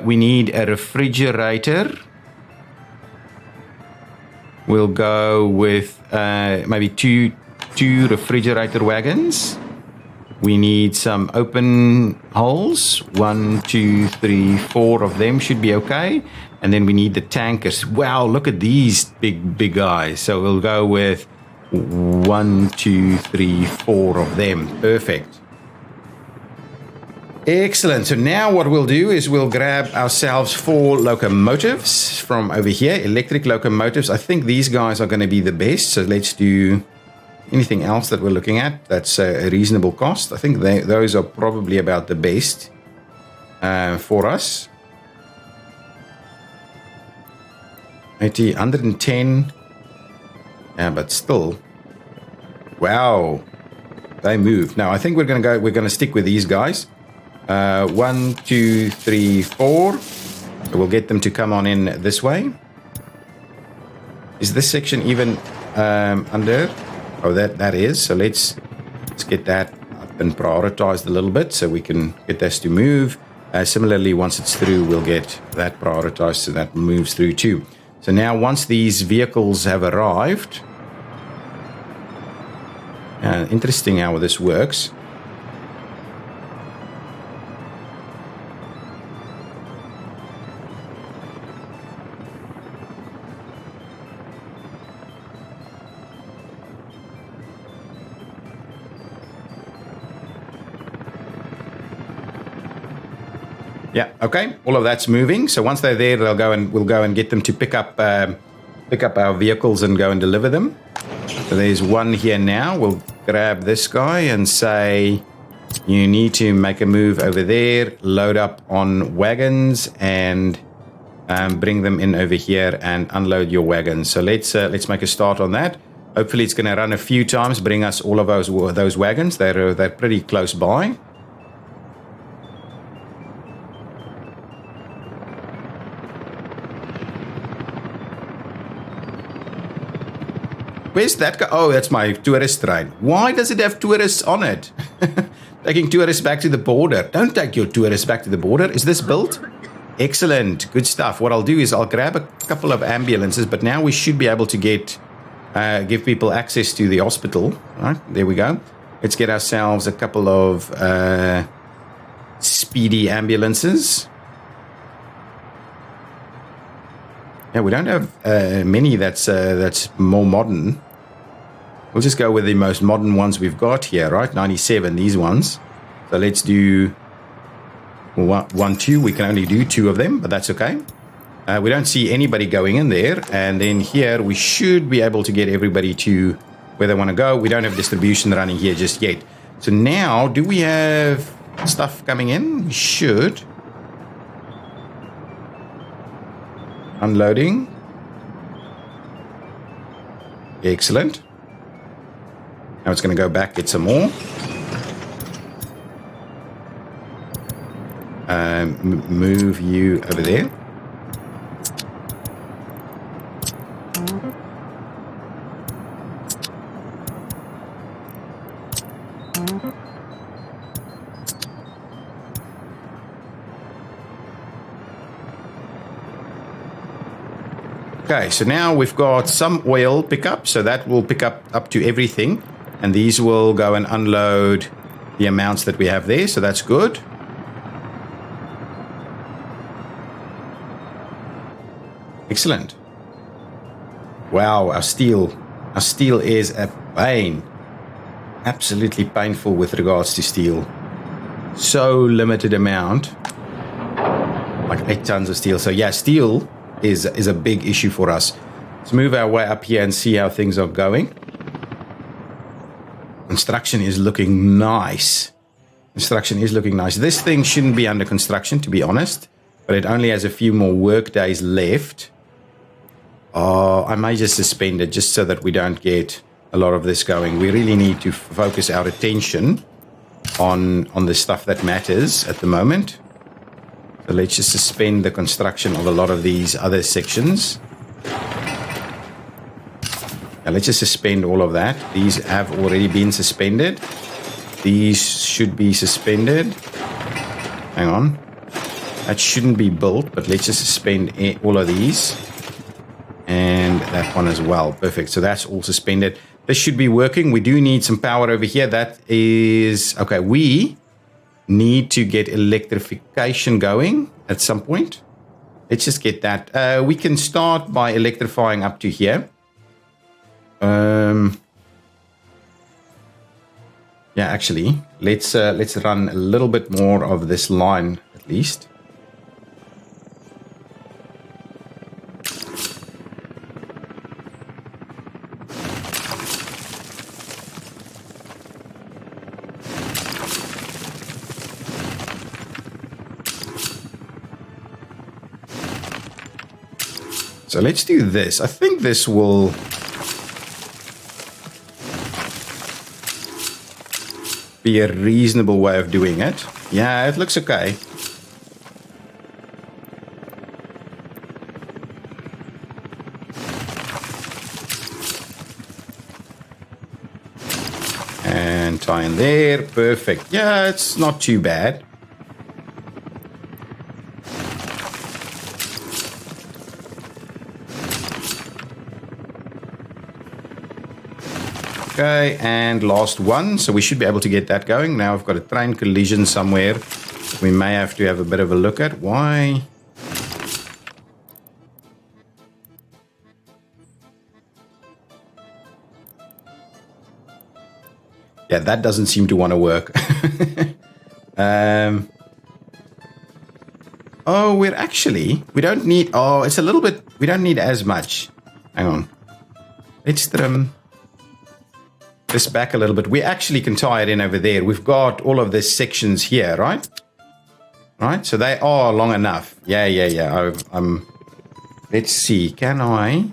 We need a refrigerator. We'll go with maybe two refrigerator wagons. We need some open holes. 1, 2, 3, 4 of them should be okay. And then we need the tankers. Wow, look at these big guys. So we'll go with 1, 2, 3, 4 of them. Perfect. Excellent. So now what we'll do is we'll grab ourselves 4 locomotives from over here, electric locomotives. I think these guys are going to be the best. So let's do anything else that we're looking at. That's a reasonable cost. I think those are probably about the best for us. 80, 110. Yeah, but still. Wow. They move. Now I think we're going to stick with these guys. 1, 2, 3, 4. So we'll get them to come on in this way. Is this section even under? Oh, that is. So let's get that up and prioritized a little bit so we can get this to move. Similarly, once it's through, we'll get that prioritized so that moves through too. So now once these vehicles have arrived, interesting how this works. Yeah, okay. All of that's moving. So once they're there, we'll go and get them to pick up our vehicles and go and deliver them. So there's one here now. We'll grab this guy and say, you need to make a move over there, load up on wagons, and bring them in over here and unload your wagons. So let's make a start on that. Hopefully it's going to run a few times, bring us all of those wagons. They're pretty close by. Where's that guy? Oh, that's my tourist train. Why does it have tourists on it? Taking tourists back to the border. Don't take your tourists back to the border. Is this built? Excellent. Good stuff. What I'll do is I'll grab a couple of ambulances, but now we should be able to give people access to the hospital. All right, there we go. Let's get ourselves a couple of speedy ambulances. Yeah, we don't have many that's more modern. We'll just go with the most modern ones we've got here, right? 97, these ones. So let's do 1, 2. We can only do 2 of them, but that's okay. We don't see anybody going in there. And then here we should be able to get everybody to where they want to go. We don't have distribution running here just yet. So now, do we have stuff coming in? We should. Unloading. Excellent. Now it's going to go back, get some more. Move you over there. Okay, so now we've got some oil pickup, so that will pick up to everything, and these will go and unload the amounts that we have there, so that's good. Excellent. Wow, our steel is a pain. Absolutely painful with regards to steel. So limited amount, like 8 tons of steel. So yeah, steel is a big issue for us. Let's move our way up here and see how things are going. Construction is looking nice. Construction is looking nice. This thing shouldn't be under construction, to be honest, but it only has a few more work days left. I may just suspend it just so that we don't get a lot of this going. We really need to focus our attention on the stuff that matters at the moment. So let's just suspend the construction of a lot of these other sections. Now let's just suspend all of that. These have already been suspended. These should be suspended. Hang on. That shouldn't be built, but let's just suspend all of these. And that one as well. Perfect. So that's all suspended. This should be working. We do need some power over here. That is... Okay, we need to get electrification going at some point. Let's just get that. We can start by electrifying up to here. Yeah, actually, let's run a little bit more of this line at least. So let's do this. I think this will be a reasonable way of doing it. Yeah, it looks okay. And tie in there. Perfect. Yeah, it's not too bad. Okay, and last one. So we should be able to get that going. Now I've got a train collision somewhere. We may have to have a bit of a look at. Why? Yeah, that doesn't seem to want to work. Oh, we don't need... Oh, it's a little bit... We don't need as much. Hang on. Let's trim this back a little bit. We actually can tie it in over there. We've got all of these sections here, right? Right, so they are long enough. Yeah. Let's see, can I?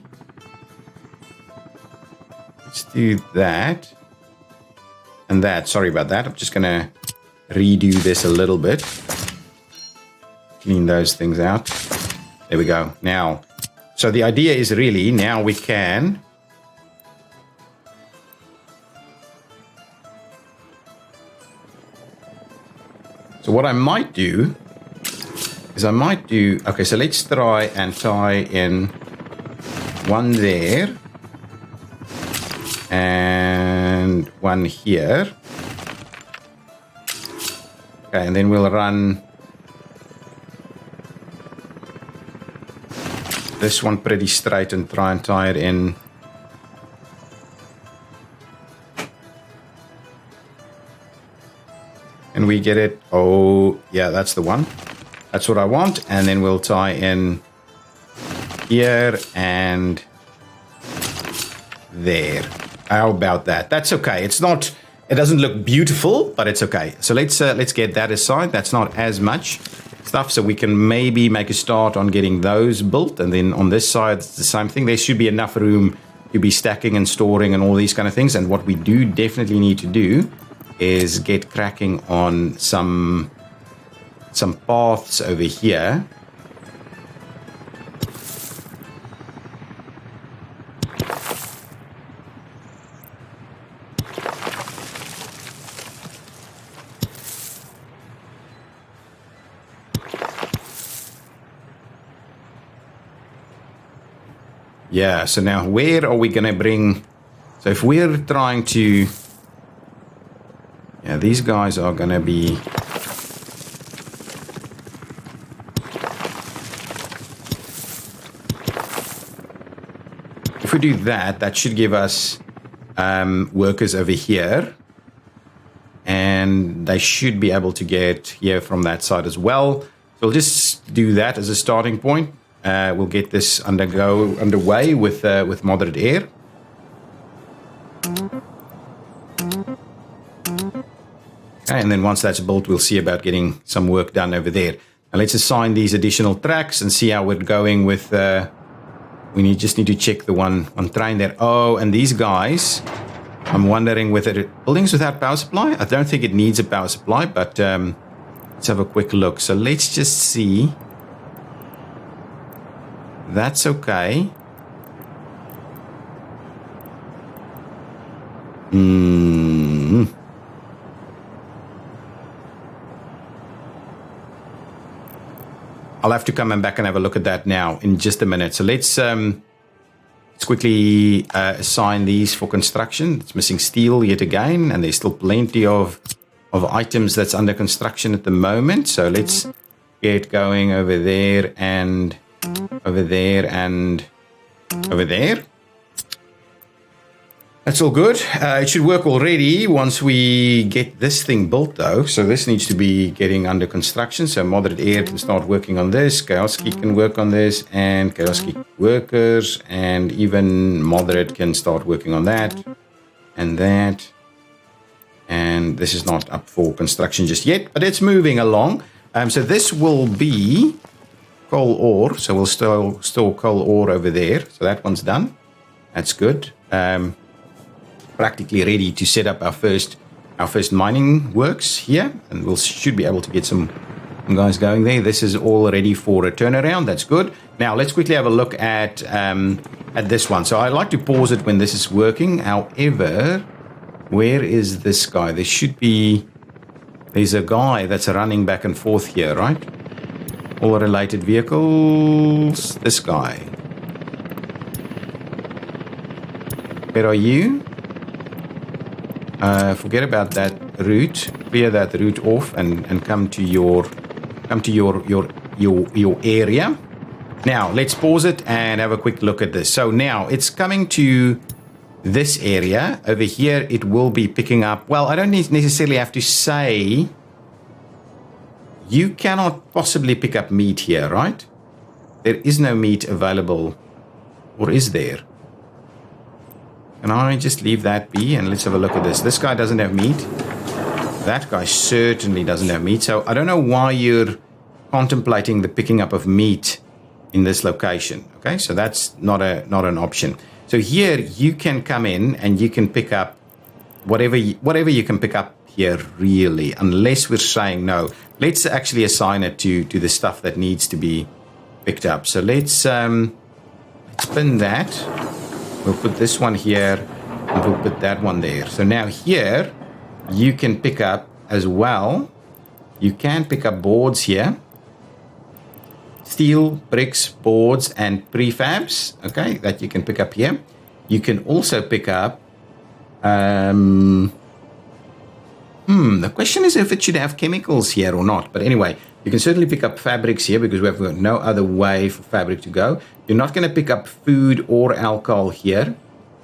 Let's do that. And that, sorry about that. I'm just gonna redo this a little bit. Clean those things out. There we go. Now, so the idea is really, now we can... So what I might do is okay, so let's try and tie in one there and one here. Okay, and then we'll run this one pretty straight and try and tie it in. And we get it. Oh, yeah, that's the one. That's what I want. And then we'll tie in here and there. How about that? That's okay. It doesn't look beautiful, but it's okay. So let's get that aside. That's not as much stuff. So we can maybe make a start on getting those built. And then on this side, it's the same thing. There should be enough room to be stacking and storing and all these kind of things. And what we do definitely need to do is get cracking on some paths over here. Yeah, so now where are we going to bring... So if we're trying to... Yeah, these guys are going to be... If we do that, that should give us workers over here. And they should be able to get here from that side as well. So we'll just do that as a starting point. We'll get this underway with moderate air. Okay, and then once that's built, we'll see about getting some work done over there. Now let's assign these additional tracks and see how we're going with... just need to check the one on train there. Oh, and these guys, I'm wondering whether buildings without power supply? I don't think it needs a power supply, but let's have a quick look. So let's just see. That's okay. I'll have to come back and have a look at that now in just a minute. So let's quickly assign these for construction. It's missing steel yet again, and there's still plenty of items that's under construction at the moment. So let's get going over there and over there and over there. That's all good. It should work already once we get this thing built, though. So this needs to be getting under construction. So Moderate Air can start working on this. Chaos Key can work on this. And Chaos Key workers. And even Moderate can start working on that. And that. And this is not up for construction just yet. But it's moving along. So this will be coal ore. So we'll store coal ore over there. So that one's done. That's good. Practically ready to set up our first mining works here, and we should be able to get some guys going there. This is all ready for a turnaround. That's good. Now let's quickly have a look at this one. So I like to pause it when this is working. However, where is this guy? There's a guy that's running back and forth here, right? All related vehicles. This guy. Where are you? Forget about that route. Clear that route off and come to your area. Now let's pause it and have a quick look at this. So now it's coming to this area over here. It will be picking up. Well, I don't necessarily have to say. You cannot possibly pick up meat here, right? There is no meat available, or is there? Can I just leave that be and let's have a look at this? This guy doesn't have meat. That guy certainly doesn't have meat. So I don't know why you're contemplating the picking up of meat in this location. Okay, so that's not an option. So here you can come in and you can pick up whatever you can pick up here, really, unless we're saying no. Let's actually assign it to the stuff that needs to be picked up. So let's spin that. We'll put this one here, and we'll put that one there. So now here, you can pick up as well. You can pick up boards here. Steel, bricks, boards, and prefabs, okay, that you can pick up here. You can also pick up... the question is if it should have chemicals here or not. But anyway, you can certainly pick up fabrics here because we have got no other way for fabric to go. You're not going to pick up food or alcohol here.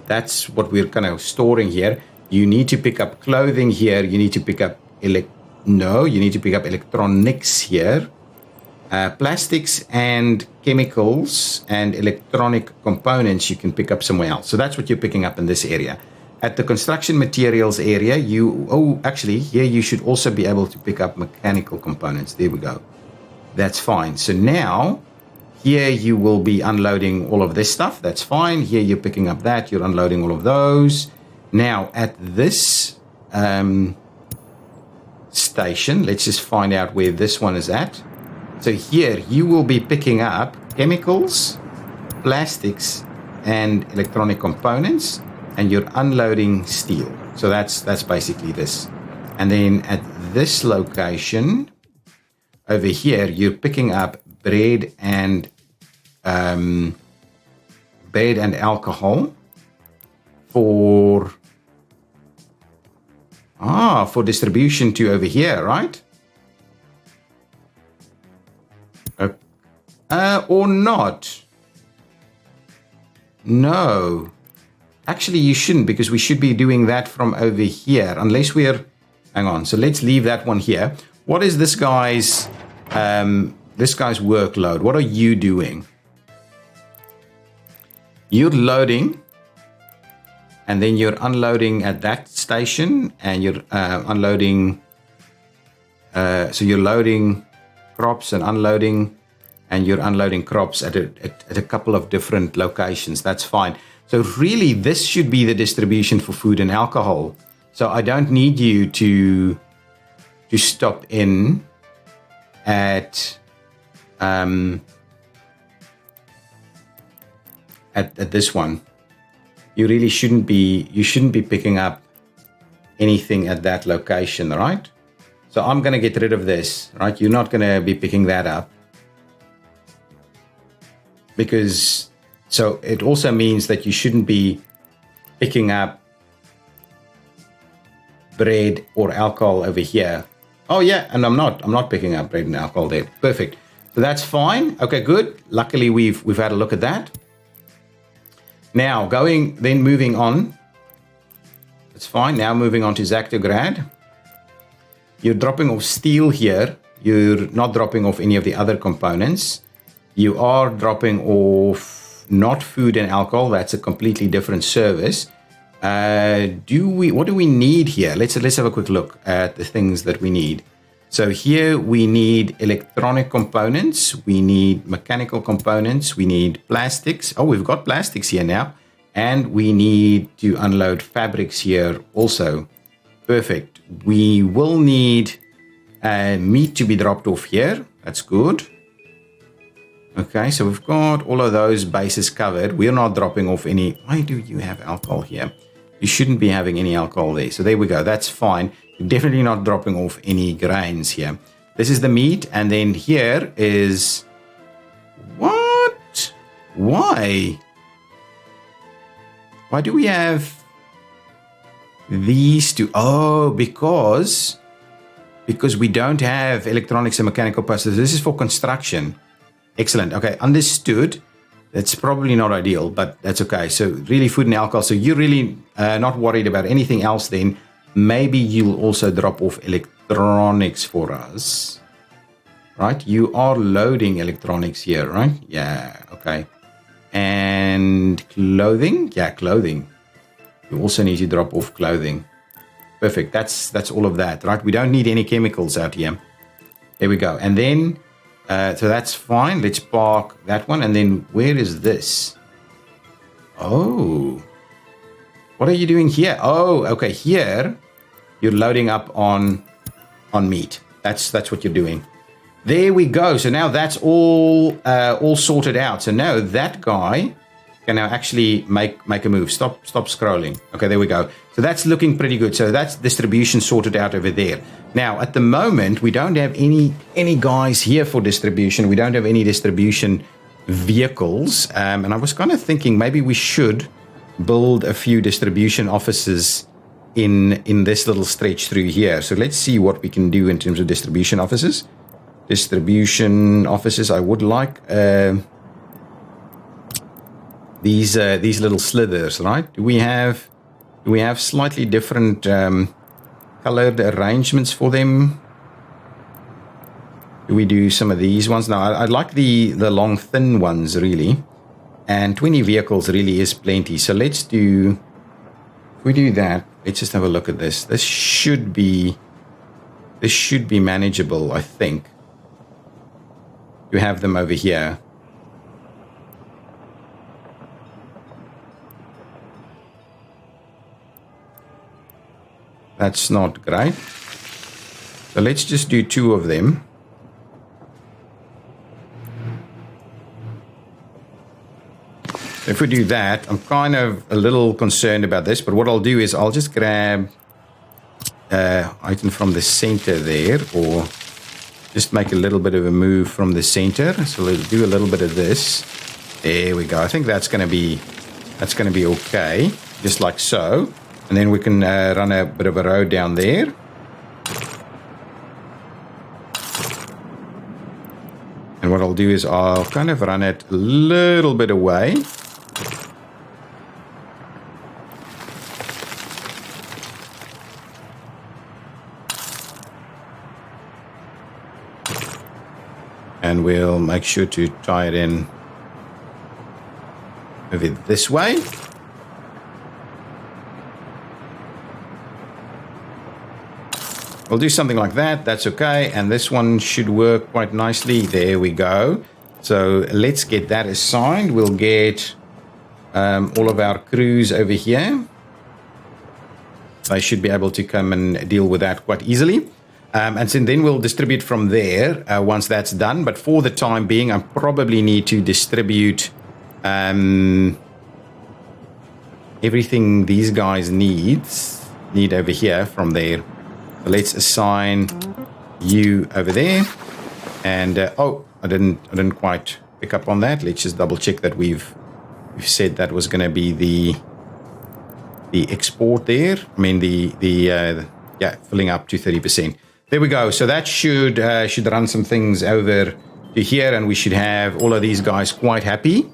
That's what we're kind of storing here. You need to pick up clothing here. You need to pick up you need to pick up electronics here. Plastics and chemicals and electronic components you can pick up somewhere else. So that's what you're picking up in this area. At the construction materials area, here you should also be able to pick up mechanical components. There we go. That's fine. So now, here you will be unloading all of this stuff. That's fine. Here you're picking up that. You're unloading all of those. Now, at this station, let's just find out where this one is at. So here you will be picking up chemicals, plastics, and electronic components. And you're unloading steel. So that's basically this. And then at this location over here, you're picking up bread and alcohol for distribution to over here, right? Or not? No. Actually, you shouldn't, because we should be doing that from over here, unless we're... Hang on, so let's leave that one here. What is this guy's workload? What are you doing? You're loading, and then you're unloading at that station, and you're unloading So you're loading crops and unloading, and you're unloading crops at a couple of different locations. That's fine. So really, this should be the distribution for food and alcohol. So I don't need you to stop in at this one. You really shouldn't be picking up anything at that location, right? So I'm going to get rid of this, right? You're not going to be picking that up, because so it also means that you shouldn't be picking up bread or alcohol over here. Oh yeah, and I'm not picking up bread and alcohol there. Perfect. So that's fine. Okay, good. Luckily we've had a look at that. Now moving on. It's fine. Now moving on to Zactograd. You're dropping off steel here. You're not dropping off any of the other components. You are dropping off not food and alcohol. That's a completely different service. What do we need here? Let's have a quick look at the things that we need. So here we need electronic components, we need mechanical components, we need plastics. Oh, we've got plastics here now. And we need to unload fabrics here also. Perfect. We will need meat to be dropped off here. That's good. Okay, so we've got all of those bases covered. We're not dropping off any. Why do you have alcohol here? You shouldn't be having any alcohol there. So there we go. That's fine. You're definitely not dropping off any grains here. This is the meat. And then here is... What? Why? Why do we have these two? Oh, because we don't have electronics and mechanical parts. So this is for construction. Excellent. Okay, understood. That's probably not ideal, but that's okay. So really food and alcohol. So you're really not worried about anything else then. Maybe you'll also drop off electronics for us. Right? You are loading electronics here, right? Yeah, okay. And clothing? Yeah, clothing. You also need to drop off clothing. Perfect. That's all of that, right? We don't need any chemicals out here. There we go. And then... so that's fine. Let's park that one. And then where is this? Oh. What are you doing here? Oh, okay. Here, you're loading up on meat. That's what you're doing. There we go. So now that's all sorted out. So now that guy can now actually make a move. Stop scrolling. Okay, there we go. So that's looking pretty good. So that's distribution sorted out over there. Now, at the moment, we don't have any guys here for distribution. We don't have any distribution vehicles. And I was kind of thinking maybe we should build a few distribution offices in this little stretch through here. So let's see what we can do in terms of distribution offices. Distribution offices, I would like these little slithers, right? Do we have slightly different colored arrangements for them? Do we do some of these ones? Now, I like the long, thin ones, really. And 20 vehicles really is plenty. So let's do... If we do that, let's just have a look at this. This should be manageable, I think. You have them over here. That's not great. So let's just do 2 of them. If we do that, I'm kind of a little concerned about this, but what I'll do is I'll just grab item from the center there, or just make a little bit of a move from the center. So let's do a little bit of this. There we go. I think that's going to be okay, just like so. And then we can run a bit of a road down there. And what I'll do is I'll kind of run it a little bit away. And we'll make sure to tie it in over this way. We'll do something like that. That's okay. And this one should work quite nicely. There we go. So let's get that assigned. We'll get all of our crews over here. They should be able to come and deal with that quite easily. And so then we'll distribute from there once that's done. But for the time being, I probably need to distribute everything these guys need over here from there. So let's assign you over there. And oh, I didn't quite pick up on that. Let's just double check that we've said that was going to be the export there. I mean yeah, filling up to 30%. There we go. So that should run some things over to here, and we should have all of these guys quite happy.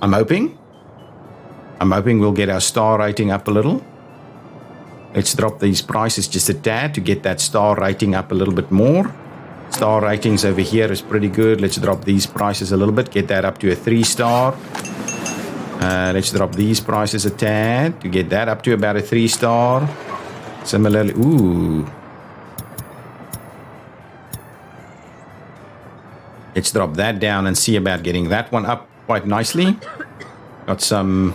I'm hoping we'll get our star rating up a little. Let's drop these prices just a tad to get that star rating up a little bit more. Star ratings over here is pretty good. Let's drop these prices a little bit, get that up to a 3-star. Let's drop these prices a tad to get that up to about a 3-star. Similarly, ooh. Let's drop that down and see about getting that one up quite nicely. Got the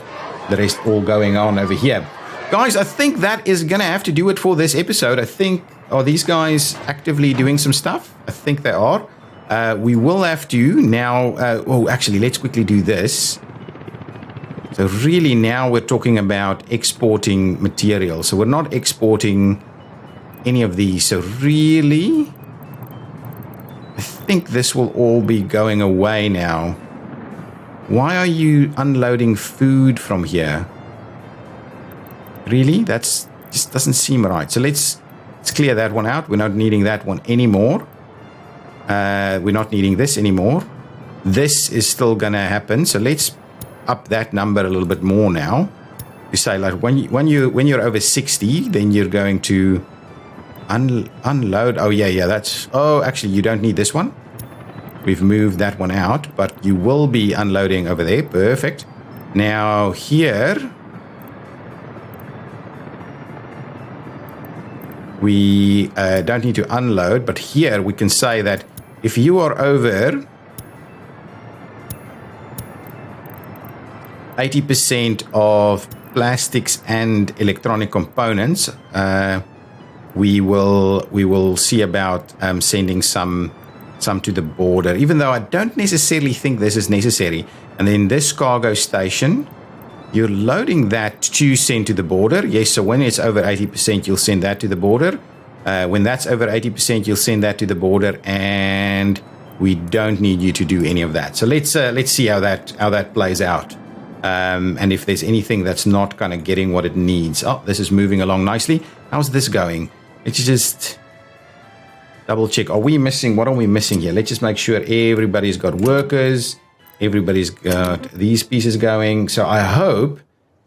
rest all going on over here. Guys, I think that is going to have to do it for this episode. I think, are these guys actively doing some stuff? I think they are. We will have to now, oh, actually, let's quickly do this. So really now we're talking about exporting material. So we're not exporting any of these. So really, I think this will all be going away now. Why are you unloading food from here? Really? That's just doesn't seem right. So let's clear that one out. We're not needing that one anymore. We're not needing this anymore. This is still going to happen. So let's up that number a little bit more now. You say like when you're over 60, then you're going to unload. Oh yeah, that's. Oh, actually, you don't need this one. We've moved that one out, but you will be unloading over there. Perfect. Now here, we don't need to unload, but here we can say that if you are over 80% of plastics and electronic components, we will see about sending some to the border, even though I don't necessarily think this is necessary. And then this cargo station, you're loading that to send to the border. Yes, so when it's over 80%, you'll send that to the border. When that's over 80%, you'll send that to the border, and we don't need you to do any of that. So let's see how that plays out. And if there's anything that's not kind of getting what it needs. Oh, this is moving along nicely. How's this going? Let's just double check. Are we missing? What are we missing here? Let's just make sure everybody's got workers. Everybody's got these pieces going. So I hope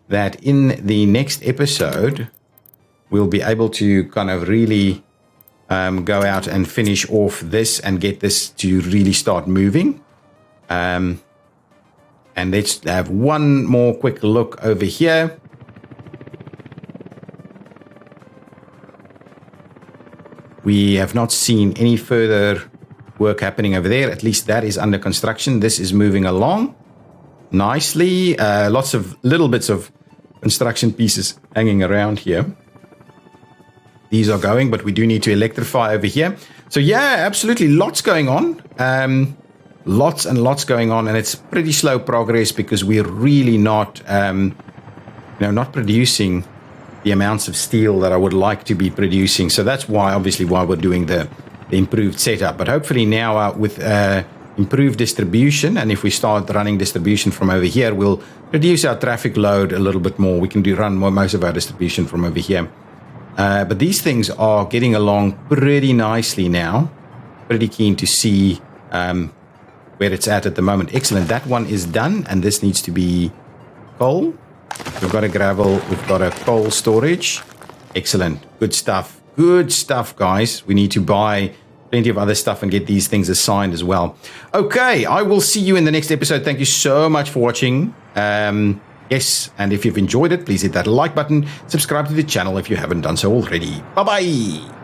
that in the next episode, we'll be able to kind of really go out and finish off this and get this to really start moving. And let's have one more quick look over here. We have not seen any further work happening over there. At least that is under construction. This is moving along nicely. Lots of little bits of construction pieces hanging around here. These are going, but we do need to electrify over here. So yeah, absolutely lots going on. Lots and lots going on, and it's pretty slow progress because we're really not, not producing the amounts of steel that I would like to be producing. So that's why, obviously, why we're doing the improved setup. But hopefully now with improved distribution, and if we start running distribution from over here, we'll reduce our traffic load a little bit more. We can run most of our distribution from over here. But these things are getting along pretty nicely now. Pretty keen to see where it's at the moment. Excellent. That one is done, and this needs to be coal. We've got a gravel. We've got a coal storage. Excellent. Good stuff. Good stuff, guys. We need to buy plenty of other stuff and get these things assigned as well. Okay, I will see you in the next episode. Thank you so much for watching. Yes, and if you've enjoyed it, please hit that like button. Subscribe to the channel if you haven't done so already. Bye-bye.